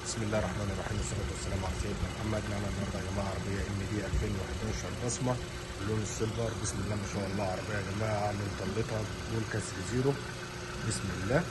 بسم الله الرحمن الرحيم، والصلاة والسلام على سيدنا محمد. معنا النهارده يا جماعة عربية MD 2011 بصمة اللون السيلفر. بسم الله ما شاء الله، عربية يا جماعة متطلقة بدون كسر زيرو. بسم الله.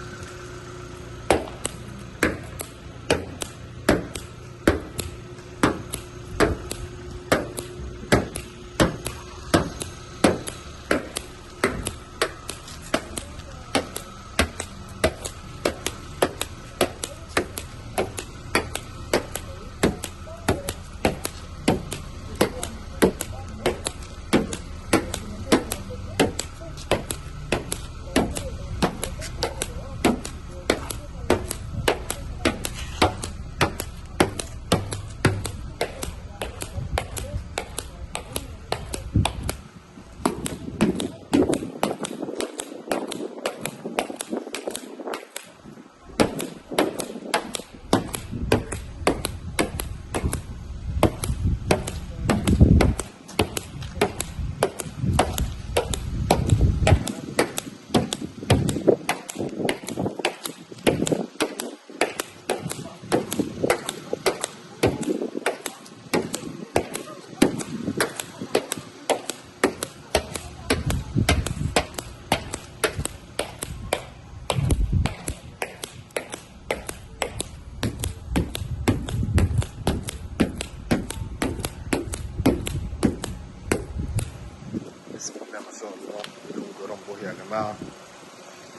بسم الله ما شاء الله، لون جرامبو يا جماعة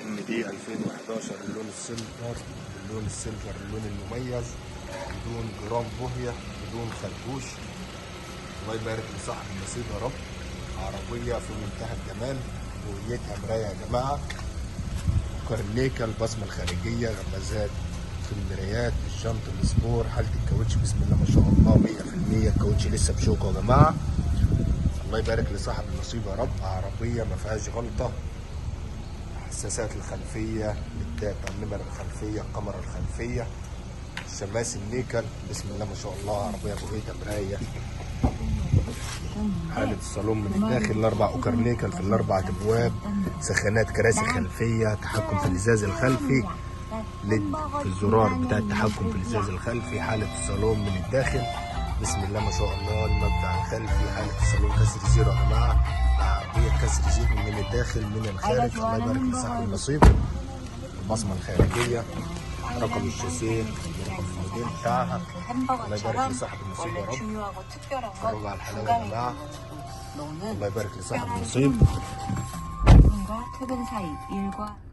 MD 2011 اللون السيلفر. اللون المميز بدون جرام بوهية، بدون خربوش. الله يبارك لصاحب النصيب يا رب. عربية في منتهى الجمال، بوهيتها مراية يا جماعة، كارنيكا البصمة الخارجية، غمازات في المرايات، الشنط السبور، حالة الكاوتش بسم الله ما شاء الله 100%. الكاوتش لسه بشوكه يا جماعة. الله يبارك لصاحب النصيب يا رب. عربية ما فيهاش غلطة. حساسات الخلفية، النمر الخلفية، الكاميرا الخلفية، شماس النيكل بسم الله ما شاء الله. عربية بوهيتها مراية. حالة الصالون من الداخل، الأربع أوكر نيكل في الأربع أبواب، سخانات كراسي خلفية، تحكم في الإزاز الخلفي، ليد في الزرار بتاع التحكم في الإزاز الخلفي. حالة الصالون من الداخل بسم الله ما شاء الله. المبدأ الخلفي، حالة الصالون كسر زيرو يا جماعة. العربية كسر زيرو من الداخل من الخارج. الله يبارك لصاحب النصيب. البصمة الخارجية، رقم الشاسيه، رقم الموديل بتاعها. الله يبارك لصاحب النصيب يا رب. اتفرجوا على الحلاوة يا جماعة. الله يبارك لصاحب النصيب.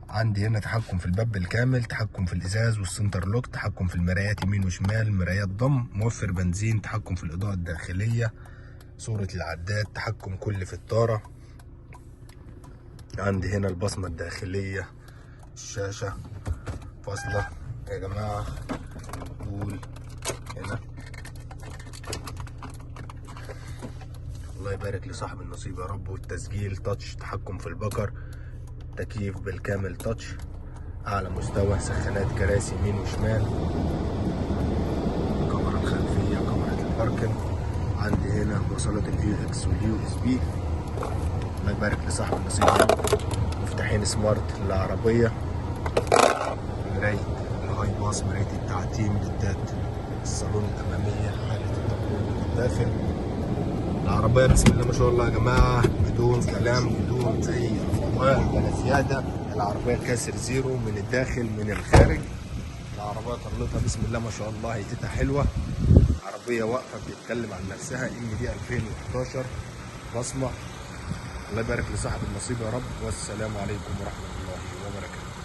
عندي هنا تحكم في الباب بالكامل، تحكم في الازاز والسنتر لوك، تحكم في المرايات يمين وشمال، مرايات ضم، موفر بنزين، تحكم في الاضاءه الداخليه، صوره العداد، تحكم كل في الطاره. عندي هنا البصمه الداخليه، الشاشه فاصله يا جماعه، طول هنا. الله يبارك لصاحب النصيب يا رب. والتسجيل تاتش، تحكم في البكر، تكييف بالكامل تاتش، اعلى مستوى، سخانات كراسي يمين وشمال، الكاميرا الخلفيه، كاميرا الباركن. عندي هنا وصلات الUX والUSB. الله يبارك لصاحب النصيب. مفتاحين سمارت للعربيه، مرايه الهاي باس، مرايه التعتيم، للدات الصالون الاماميه، حاله التقويم من الداخل. العربيه بسم الله ما شاء الله يا جماعه، بدون كلام، بدون اي افواه ولا زياده. العربيه كاسر زيرو من الداخل من الخارج. العربيه طلتها بسم الله ما شاء الله، هيتها حلوه. عربيه واقفه بتتكلم عن نفسها. MD 2011 بصمه. الله يبارك لصاحب النصيب يا رب. والسلام عليكم ورحمه الله وبركاته.